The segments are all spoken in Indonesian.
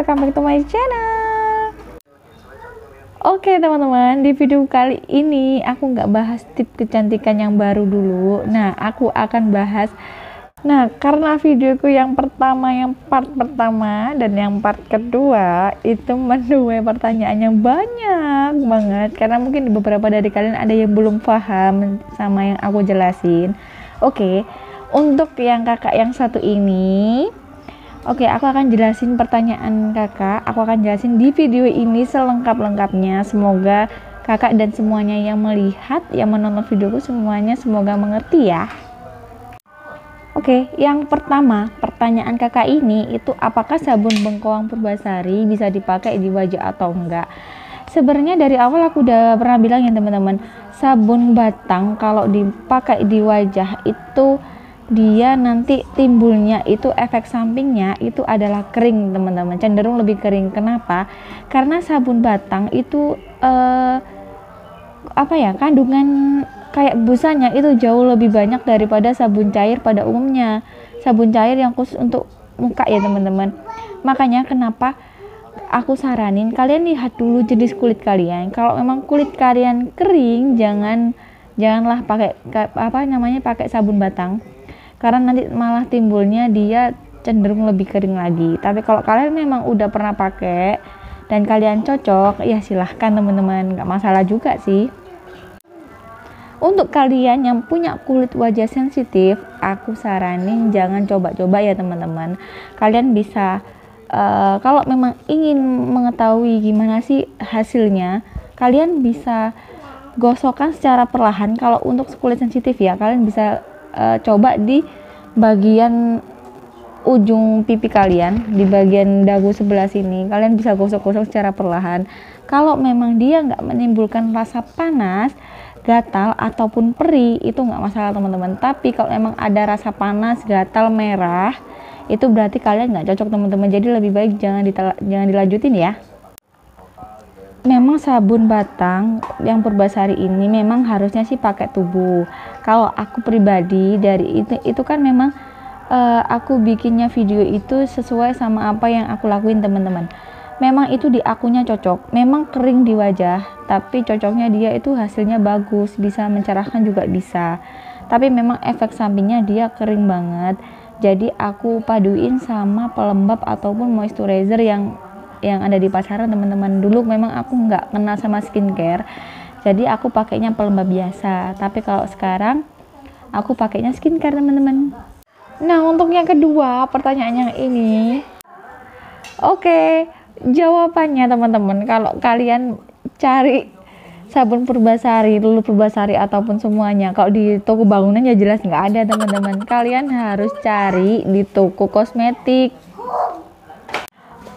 welcome back to my channel. Oke teman-teman, di video kali ini aku nggak bahas tips kecantikan yang baru dulu. Nah, aku akan bahas, karena videoku yang pertama, yang part pertama dan yang part kedua itu menuai pertanyaan yang banyak banget, karena mungkin beberapa dari kalian ada yang belum paham sama yang aku jelasin. Oke, untuk yang kakak yang satu ini, oke, aku akan jelasin pertanyaan kakak. Aku akan jelasin di video ini selengkap-lengkapnya. Semoga kakak dan semuanya yang melihat, yang menonton videoku semuanya semoga mengerti ya. Oke, yang pertama, pertanyaan kakak ini itu apakah sabun Bengkoang Purbasari bisa dipakai di wajah atau enggak? Sebenarnya dari awal aku udah pernah bilang ya teman-teman, sabun batang kalau dipakai di wajah itu dia nanti timbulnya itu efek sampingnya itu adalah kering teman-teman, cenderung lebih kering. Kenapa? Karena sabun batang itu kandungan kayak busanya itu jauh lebih banyak daripada sabun cair pada umumnya, sabun cair yang khusus untuk muka ya teman-teman. Makanya kenapa aku saranin kalian lihat dulu jenis kulit kalian. Kalau memang kulit kalian kering, janganlah pakai sabun batang, karena nanti malah timbulnya dia cenderung lebih kering lagi. Tapi kalau kalian memang udah pernah pakai dan kalian cocok, ya silahkan teman-teman, nggak masalah juga sih. Untuk kalian yang punya kulit wajah sensitif, aku saranin jangan coba-coba ya teman-teman. Kalian bisa kalau memang ingin mengetahui gimana sih hasilnya, kalian bisa gosokkan secara perlahan. Kalau untuk kulit sensitif ya, kalian bisa coba di bagian ujung pipi kalian, di bagian dagu sebelah sini, kalian bisa gosok-gosok secara perlahan. Kalau memang dia nggak menimbulkan rasa panas, gatal ataupun perih, itu nggak masalah teman-teman. Tapi kalau memang ada rasa panas, gatal, merah, itu berarti kalian nggak cocok teman-teman. Jadi lebih baik jangan dilanjutin ya. Memang sabun batang yang Purbasari ini memang harusnya sih pakai tubuh. Kalau aku pribadi dari itu kan memang aku bikinnya video itu sesuai sama apa yang aku lakuin teman-teman. Memang itu di akunya cocok, memang kering di wajah, tapi cocoknya dia itu hasilnya bagus, bisa mencerahkan juga bisa. Tapi memang efek sampingnya dia kering banget. Jadi aku paduin sama pelembab ataupun moisturizer yang ada di pasaran teman-teman. Dulu memang aku nggak kenal sama skincare, jadi aku pakainya pelembab biasa. Tapi kalau sekarang aku pakainya skincare teman-teman. Nah, untuk yang kedua pertanyaan yang ini, oke, jawabannya teman-teman, kalau kalian cari sabun Purbasari, Lulu Purbasari ataupun semuanya, kalau di toko bangunan ya jelas nggak ada teman-teman. Kalian harus cari di toko kosmetik.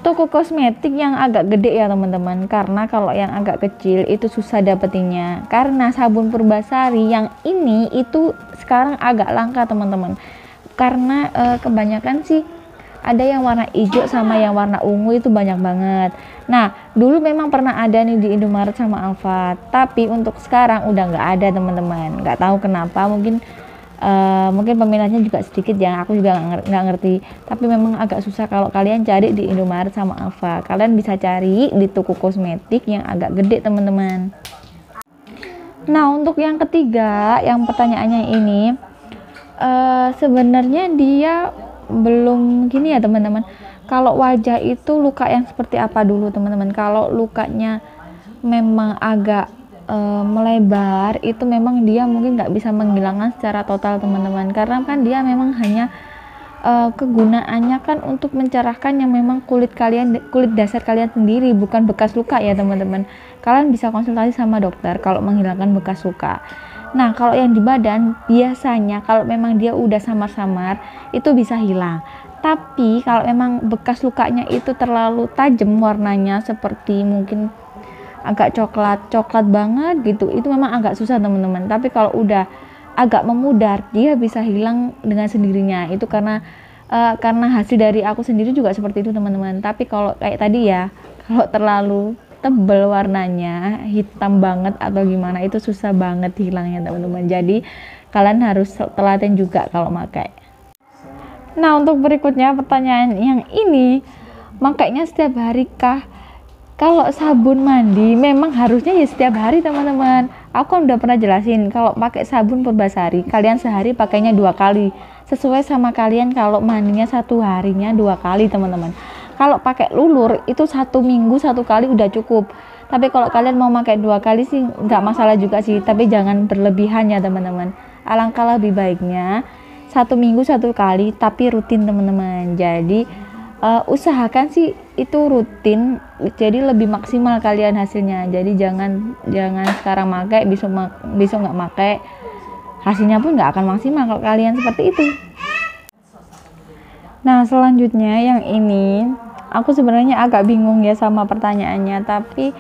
Toko kosmetik yang agak gede ya teman-teman, karena kalau yang agak kecil itu susah dapetinnya. Karena sabun Purbasari yang ini itu sekarang agak langka teman-teman, karena kebanyakan sih ada yang warna hijau sama yang warna ungu, itu banyak banget. Nah, dulu memang pernah ada nih di Indomaret sama Alfat, tapi untuk sekarang udah nggak ada teman-teman. Nggak tahu kenapa, mungkin peminatnya juga sedikit ya, aku juga nggak ngerti. Tapi memang agak susah kalau kalian cari di Indomaret sama Alfa. Kalian bisa cari di toko kosmetik yang agak gede teman-teman. Nah, untuk yang ketiga, yang pertanyaannya ini sebenarnya dia belum gini ya teman-teman. Kalau wajah itu luka yang seperti apa dulu teman-teman? Kalau lukanya memang agak melebar, itu memang dia mungkin nggak bisa menghilangkan secara total teman-teman, karena kan dia memang hanya kegunaannya kan untuk mencerahkan yang memang kulit dasar kalian sendiri, bukan bekas luka ya teman-teman. Kalian bisa konsultasi sama dokter kalau menghilangkan bekas luka. Nah, kalau yang di badan biasanya kalau memang dia udah samar-samar itu bisa hilang. Tapi kalau memang bekas lukanya itu terlalu tajam warnanya, seperti mungkin agak coklat banget gitu, itu memang agak susah teman-teman. Tapi kalau udah agak memudar, dia bisa hilang dengan sendirinya. Itu karena hasil dari aku sendiri juga seperti itu teman-teman. Tapi kalau kayak tadi ya, kalau terlalu tebal warnanya, hitam banget atau gimana, itu susah banget hilangnya teman-teman. Jadi kalian harus telaten juga kalau pakai. Nah, untuk berikutnya pertanyaan yang ini, Makanya setiap hari kah? Kalau sabun mandi memang harusnya ya setiap hari teman-teman. Aku kan udah pernah jelasin kalau pakai sabun Purbasari kalian sehari pakainya 2 kali. Sesuai sama kalian kalau mandinya 1 harinya 2 kali teman-teman. Kalau pakai lulur itu 1 minggu 1 kali udah cukup. Tapi kalau kalian mau pakai 2 kali sih nggak masalah juga sih. Tapi jangan berlebihan ya teman-teman. Alangkah lebih baiknya 1 minggu 1 kali tapi rutin teman-teman. Jadi usahakan sih itu rutin, jadi lebih maksimal kalian hasilnya. Jadi jangan sekarang pakai besok nggak pakai, hasilnya pun nggak akan maksimal kalau kalian seperti itu. Nah selanjutnya yang ini aku sebenarnya agak bingung ya sama pertanyaannya, tapi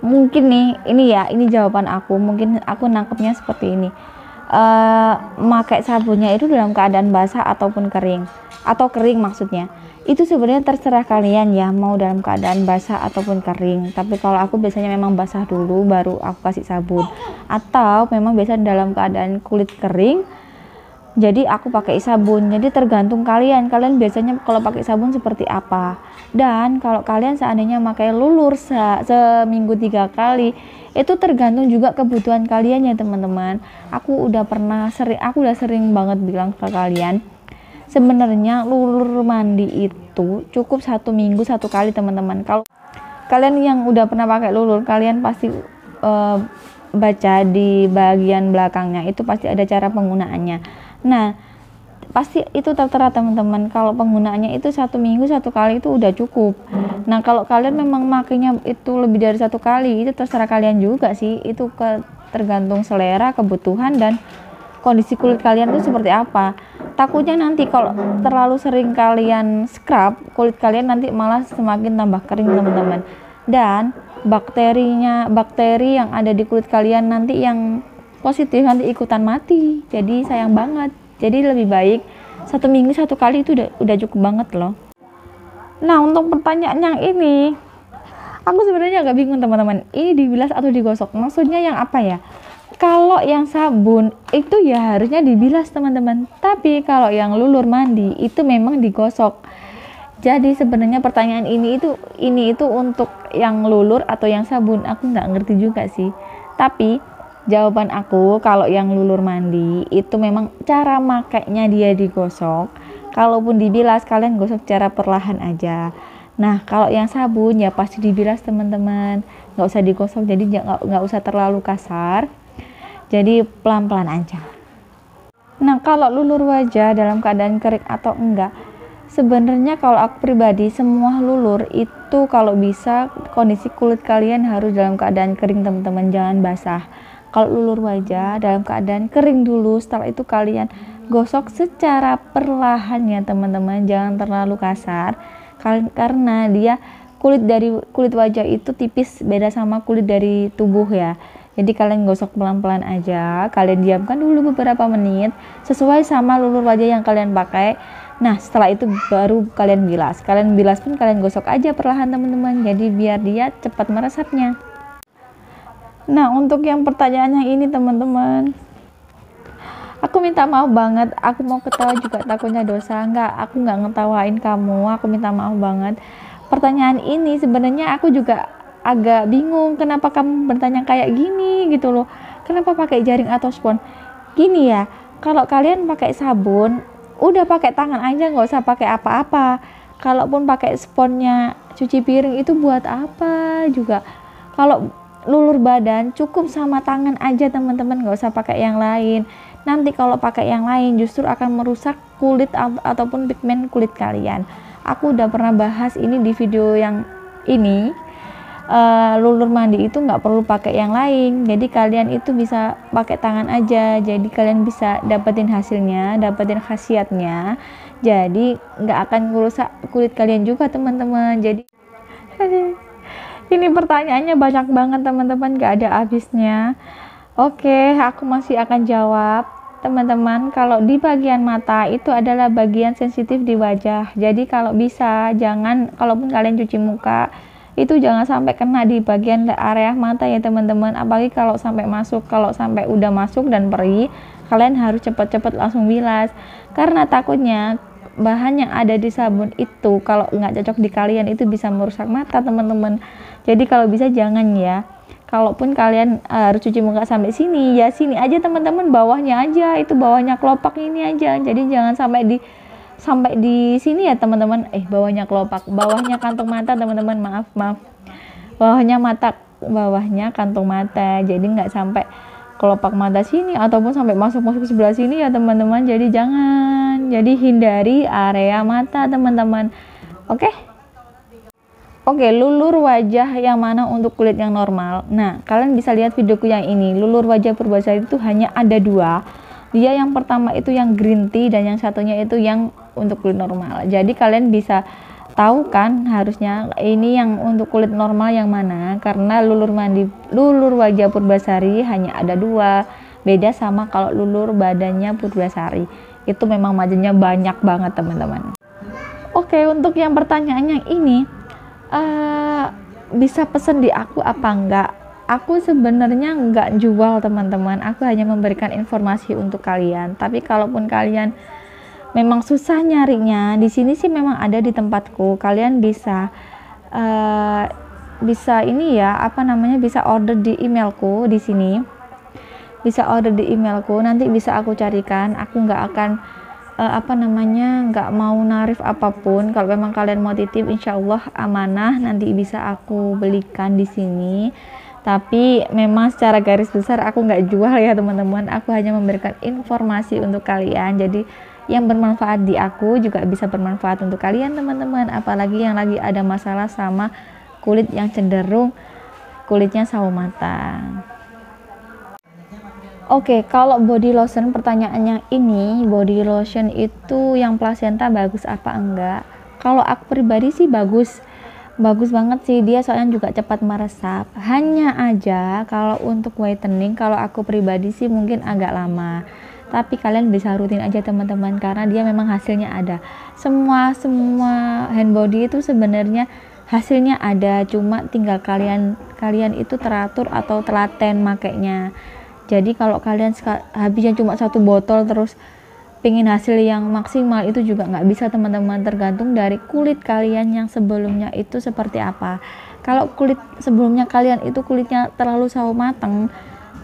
mungkin ini jawaban aku, mungkin aku nangkepnya seperti ini. Pakai sabunnya itu dalam keadaan basah ataupun kering, atau kering maksudnya, itu sebenarnya terserah kalian ya, mau dalam keadaan basah ataupun kering. Tapi kalau aku biasanya memang basah dulu baru aku kasih sabun, atau memang biasa dalam keadaan kulit kering jadi aku pakai sabun. Jadi tergantung kalian biasanya kalau pakai sabun seperti apa. Dan kalau kalian seandainya pakai lulur seminggu 3 kali, itu tergantung juga kebutuhan kalian ya teman-teman. Aku udah sering banget bilang ke kalian, sebenarnya lulur mandi itu cukup 1 minggu 1 kali teman-teman. Kalau kalian yang udah pernah pakai lulur, kalian pasti baca di bagian belakangnya itu pasti ada cara penggunaannya. Nah pasti itu tertera teman-teman, kalau penggunaannya itu 1 minggu 1 kali itu udah cukup. Nah kalau kalian memang makainya itu lebih dari 1 kali, itu terserah kalian juga sih, itu tergantung selera, kebutuhan, dan kondisi kulit kalian itu seperti apa. Takutnya nanti kalau terlalu sering kalian scrub, kulit kalian nanti malah semakin tambah kering teman-teman. Dan bakteri yang ada di kulit kalian nanti yang positif nanti ikutan mati. Jadi sayang banget. Jadi lebih baik 1 minggu 1 kali itu udah cukup banget loh. Nah untuk pertanyaan yang ini, aku sebenarnya agak bingung teman-teman. Ini dibilas atau digosok? Maksudnya yang apa ya? Kalau yang sabun itu ya harusnya dibilas teman-teman, tapi kalau yang lulur mandi itu memang digosok. Jadi sebenarnya pertanyaan ini itu untuk yang lulur atau yang sabun, aku nggak ngerti juga sih. Tapi jawaban aku kalau yang lulur mandi itu memang cara makainya dia digosok. Kalaupun dibilas kalian gosok cara perlahan aja. Nah kalau yang sabun ya pasti dibilas teman-teman, nggak usah digosok, jadi nggak usah terlalu kasar. Jadi pelan-pelan aja. Nah kalau lulur wajah dalam keadaan kering atau enggak, sebenarnya kalau aku pribadi semua lulur itu kalau bisa kondisi kulit kalian harus dalam keadaan kering teman-teman, jangan basah. Kalau lulur wajah dalam keadaan kering dulu, setelah itu kalian gosok secara perlahan ya teman-teman, jangan terlalu kasar. Karena dia kulit wajah itu tipis, beda sama kulit dari tubuh ya. Jadi kalian gosok pelan-pelan aja, kalian diamkan dulu beberapa menit sesuai sama lulur wajah yang kalian pakai. Nah setelah itu baru kalian bilas. Kalian bilas pun kalian gosok aja perlahan teman-teman, jadi biar dia cepat meresapnya. Nah untuk yang pertanyaan yang ini teman-teman, aku minta maaf banget, aku mau ketawa juga takutnya dosa. Aku nggak ngetawain kamu, aku minta maaf banget. Pertanyaan ini sebenarnya aku juga agak bingung, kenapa kamu bertanya kayak gini gitu loh, kenapa pakai jaring atau spons. Gini ya, kalau kalian pakai sabun udah pakai tangan aja, nggak usah pakai apa-apa. Kalaupun pakai sponnya cuci piring itu buat apa juga. Kalau lulur badan cukup sama tangan aja teman-teman, nggak usah pakai yang lain. Nanti kalau pakai yang lain justru akan merusak kulit ataupun pigmen kulit kalian. Aku udah pernah bahas ini di video yang ini. Lulur mandi itu nggak perlu pakai yang lain, jadi kalian itu bisa pakai tangan aja, jadi kalian bisa dapetin hasilnya, dapetin khasiatnya, jadi nggak akan merusak kulit kalian juga teman-teman. Jadi ini pertanyaannya banyak banget teman-teman, nggak ada habisnya. Oke, aku masih akan jawab teman-teman. Kalau di bagian mata itu adalah bagian sensitif di wajah, jadi kalau bisa jangan, kalaupun kalian cuci muka itu jangan sampai kena di bagian area mata ya teman-teman, apalagi kalau sampai udah masuk dan perih, kalian harus cepat-cepat langsung bilas, karena takutnya bahan yang ada di sabun itu kalau nggak cocok di kalian itu bisa merusak mata teman-teman. Jadi kalau bisa jangan ya. Kalaupun kalian harus cuci muka sampai sini, ya sini aja teman-teman, bawahnya aja, itu bawahnya kelopak ini aja. Jadi jangan sampai di sini ya teman-teman. Bawahnya kelopak, bawahnya kantong mata teman-teman, maaf. Bawahnya kantong mata. Jadi nggak sampai kelopak mata sini ataupun sampai masuk ke sebelah sini ya teman-teman. Jadi jangan. Jadi hindari area mata teman-teman. Oke, lulur wajah yang mana untuk kulit yang normal. Nah, kalian bisa lihat videoku yang ini. Lulur wajah Purbasari itu hanya ada 2. Dia yang pertama itu yang green tea dan yang satunya itu yang untuk kulit normal. Jadi kalian bisa tahu kan harusnya ini yang untuk kulit normal yang mana, karena lulur wajah Purbasari hanya ada 2. Beda sama kalau lulur badannya Purbasari. Itu memang majunya banyak banget teman-teman. Oke, untuk yang pertanyaan yang ini bisa pesen di aku apa enggak? Aku sebenarnya enggak jual teman-teman, aku hanya memberikan informasi untuk kalian. Tapi kalaupun kalian memang susah nyarinya, di sini sih memang ada di tempatku. Kalian bisa ini ya, bisa order di emailku di sini. Bisa order di emailku, nanti bisa aku carikan. Aku nggak akan nggak mau narif apapun. Kalau memang kalian mau titip, insya Allah amanah, nanti bisa aku belikan di sini. Tapi memang secara garis besar aku nggak jual ya teman-teman. Aku hanya memberikan informasi untuk kalian. Jadi yang bermanfaat di aku juga bisa bermanfaat untuk kalian teman-teman. Apalagi yang lagi ada masalah sama kulit yang cenderung kulitnya sawo matang. Oke, kalau body lotion, pertanyaannya ini, body lotion itu yang placenta bagus apa enggak? Kalau aku pribadi sih bagus banget sih, dia soalnya juga cepat meresap. Hanya aja kalau untuk whitening, kalau aku pribadi sih mungkin agak lama. Tapi kalian bisa rutin aja teman-teman, karena dia memang hasilnya ada. Semua hand body itu sebenarnya hasilnya ada, cuma tinggal kalian itu teratur atau telaten makainya. Jadi kalau kalian habisnya cuma 1 botol terus pengen hasil yang maksimal, itu juga nggak bisa teman-teman, tergantung dari kulit kalian yang sebelumnya itu seperti apa. Kalau kulit sebelumnya kalian itu kulitnya terlalu sawo matang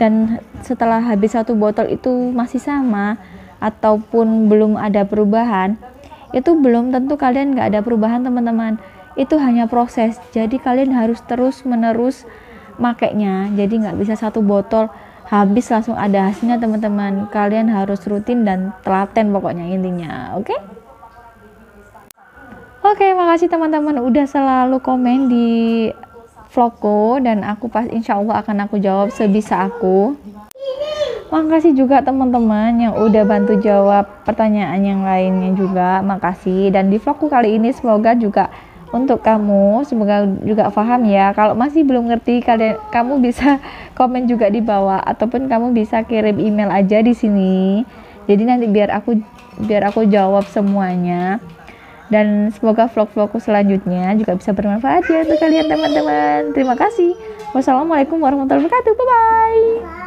dan setelah habis 1 botol itu masih sama ataupun belum ada perubahan, itu belum tentu kalian nggak ada perubahan teman-teman. Itu hanya proses, jadi kalian harus terus menerus makainya. Jadi nggak bisa 1 botol habis langsung ada hasilnya teman-teman. Kalian harus rutin dan telaten pokoknya intinya. Oke, makasih teman-teman udah selalu komen di vlogku, dan aku insya Allah akan aku jawab sebisa aku. Makasih juga teman-teman yang udah bantu jawab pertanyaan yang lainnya juga, makasih. Dan di vlogku kali ini semoga juga untuk kamu, semoga juga paham ya. Kalau masih belum ngerti, kamu bisa komen juga di bawah, ataupun kamu bisa kirim email aja di sini. Jadi nanti biar aku jawab semuanya. Dan semoga vlog-vlogku selanjutnya juga bisa bermanfaat ya untuk kalian teman-teman. Terima kasih. Wassalamualaikum warahmatullahi wabarakatuh. Bye bye.